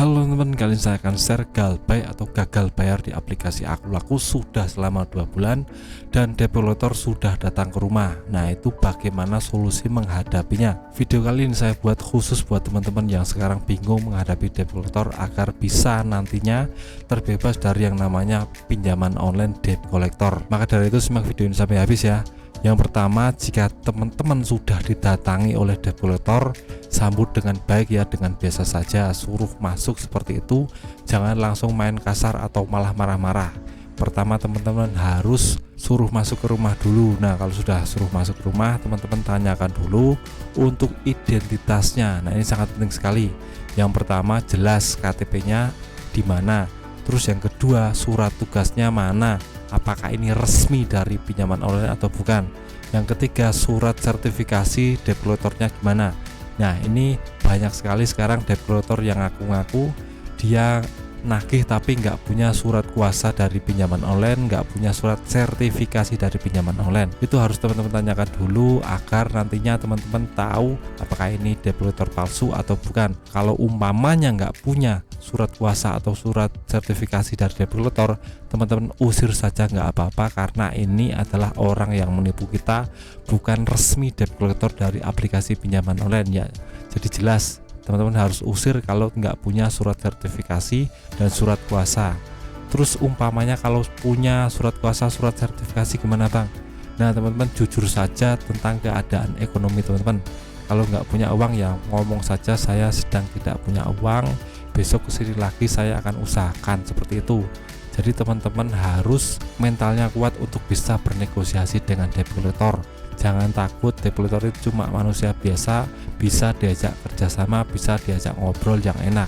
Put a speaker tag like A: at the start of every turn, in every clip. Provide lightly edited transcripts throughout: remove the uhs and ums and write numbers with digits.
A: Halo teman-teman, kali ini saya akan share galbay atau gagal bayar di aplikasi Akulaku sudah selama 2 bulan dan developer sudah datang ke rumah. Nah, itu bagaimana solusi menghadapinya. Video kali ini saya buat khusus buat teman-teman yang sekarang bingung menghadapi developer agar bisa nantinya terbebas dari yang namanya pinjaman online debt collector. Maka dari itu simak video ini sampai habis ya. Yang pertama, jika teman-teman sudah didatangi oleh debt collector, sambut dengan baik ya, dengan biasa saja, suruh masuk seperti itu, jangan langsung main kasar atau malah marah-marah. Pertama, teman-teman harus suruh masuk ke rumah dulu. Nah, kalau sudah suruh masuk ke rumah, teman-teman tanyakan dulu untuk identitasnya. Nah, ini sangat penting sekali. Yang pertama, jelas KTP-nya di mana. Terus yang kedua, surat tugasnya mana, apakah ini resmi dari pinjaman online atau bukan. Yang ketiga, surat sertifikasi debt collector-nya gimana. Nah, ini banyak sekali sekarang debt collector yang ngaku-ngaku dia nagih tapi nggak punya surat kuasa dari pinjaman online, nggak punya surat sertifikasi dari pinjaman online. Itu harus teman-teman tanyakan dulu agar nantinya teman-teman tahu apakah ini debt collector palsu atau bukan. Kalau umpamanya nggak punya surat kuasa atau surat sertifikasi dari debt collector, teman-teman usir saja, nggak apa-apa, karena ini adalah orang yang menipu kita, bukan resmi debt collector dari aplikasi pinjaman online ya. Jadi jelas teman-teman harus usir kalau nggak punya surat sertifikasi dan surat kuasa. Terus umpamanya kalau punya surat kuasa, surat sertifikasi gimana bang? Nah, teman-teman jujur saja tentang keadaan ekonomi teman-teman. Kalau nggak punya uang ya ngomong saja, saya sedang tidak punya uang, besok kesini lagi saya akan usahakan, seperti itu. Jadi teman-teman harus mentalnya kuat untuk bisa bernegosiasi dengan debt collector. Jangan takut, debt collector itu cuma manusia biasa, bisa diajak kerjasama, bisa diajak ngobrol yang enak.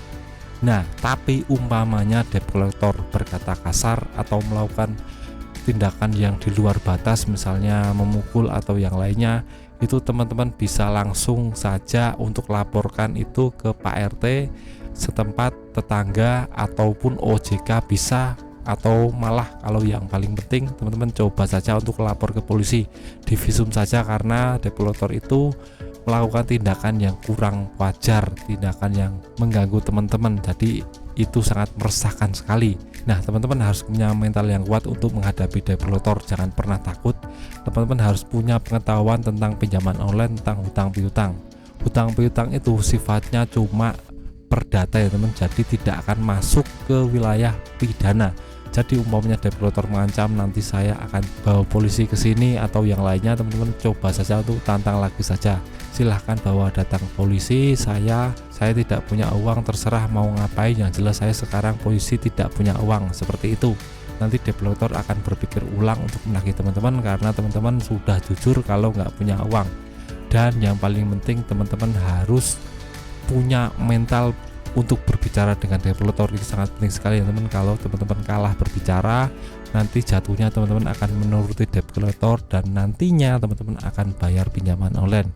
A: Nah, tapi umpamanya debt collector berkata kasar atau melakukan tindakan yang di luar batas, misalnya memukul atau yang lainnya, itu teman-teman bisa langsung saja untuk laporkan itu ke Pak RT setempat, tetangga, ataupun OJK bisa. Atau malah kalau yang paling penting teman-teman coba saja untuk lapor ke polisi, divisum saja, karena debt collector itu melakukan tindakan yang kurang wajar, tindakan yang mengganggu teman-teman, jadi itu sangat meresahkan sekali. Nah, teman-teman harus punya mental yang kuat untuk menghadapi debt collector, jangan pernah takut. Teman-teman harus punya pengetahuan tentang pinjaman online, tentang hutang piutang. Hutang piutang itu sifatnya cuma perdata ya teman, jadi tidak akan masuk ke wilayah pidana. Jadi umpamanya debt collector mengancam nanti saya akan bawa polisi ke sini atau yang lainnya, teman-teman coba saja untuk tantang lagi saja. Silahkan bawa datang polisi, saya tidak punya uang, terserah mau ngapain, yang jelas saya sekarang polisi tidak punya uang, seperti itu. Nanti debt collector akan berpikir ulang untuk menagih teman-teman karena teman-teman sudah jujur kalau nggak punya uang. Dan yang paling penting teman-teman harus punya mental untuk berbicara dengan debt collector. Ini sangat penting sekali ya teman. Kalau teman-teman kalah berbicara, nanti jatuhnya teman-teman akan menuruti debt collector dan nantinya teman-teman akan bayar pinjaman online.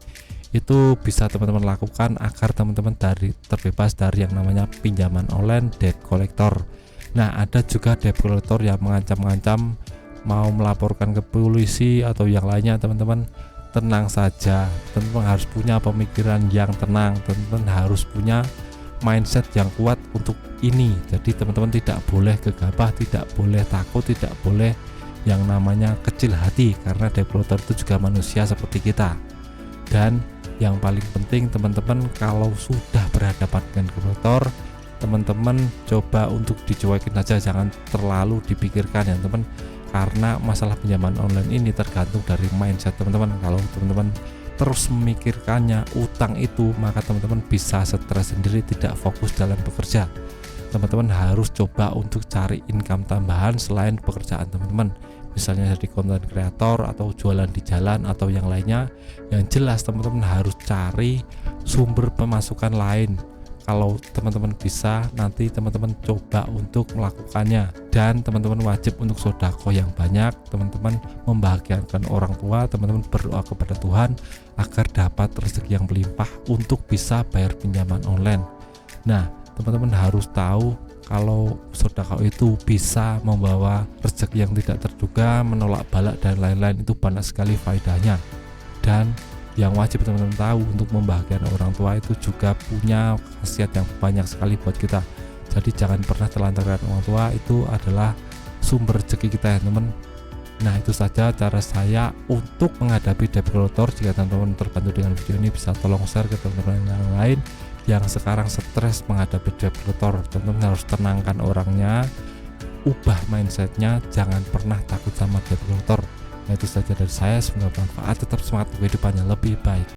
A: Itu bisa teman-teman lakukan agar teman-teman terbebas dari yang namanya pinjaman online debt collector. Nah, ada juga debt collector yang mengancam-ngancam mau melaporkan ke polisi atau yang lainnya. Teman-teman tenang saja, teman-teman harus punya pemikiran yang tenang, teman-teman harus punya mindset yang kuat untuk ini. Jadi teman-teman tidak boleh gegabah, tidak boleh takut, tidak boleh yang namanya kecil hati, karena debt collector itu juga manusia seperti kita. Dan yang paling penting teman-teman, kalau sudah berhadapan dengan debt collector, teman-teman coba untuk dicuekin saja, jangan terlalu dipikirkan ya teman, karena masalah pinjaman online ini tergantung dari mindset teman-teman. Kalau teman-teman terus memikirkannya utang itu, maka teman-teman bisa stres sendiri, tidak fokus dalam bekerja. Teman-teman harus coba untuk cari income tambahan selain pekerjaan teman-teman, misalnya jadi content creator atau jualan di jalan atau yang lainnya. Yang jelas teman-teman harus cari sumber pemasukan lain. Kalau teman-teman bisa, nanti teman-teman coba untuk melakukannya, dan teman-teman wajib untuk sedekah yang banyak. Teman-teman membahagiakan orang tua, teman-teman berdoa kepada Tuhan agar dapat rezeki yang melimpah untuk bisa bayar pinjaman online. Nah, teman-teman harus tahu kalau sedekah itu bisa membawa rezeki yang tidak terduga, menolak balak dan lain-lain, itu banyak sekali faedahnya. Dan yang wajib teman-teman tahu, untuk membahagiakan orang tua itu juga punya khasiat yang banyak sekali buat kita. Jadi jangan pernah terlantarkan orang tua, itu adalah sumber rezeki kita ya teman. Nah itu saja cara saya untuk menghadapi debt collector. Jika teman-teman terbantu dengan video ini, bisa tolong share ke teman-teman yang lain yang sekarang stres menghadapi debt collector. Teman-teman harus tenangkan orangnya, ubah mindsetnya, jangan pernah takut sama debt collector. Nah itu saja dari saya, semoga bermanfaat, tetap semangat kehidupannya lebih baik.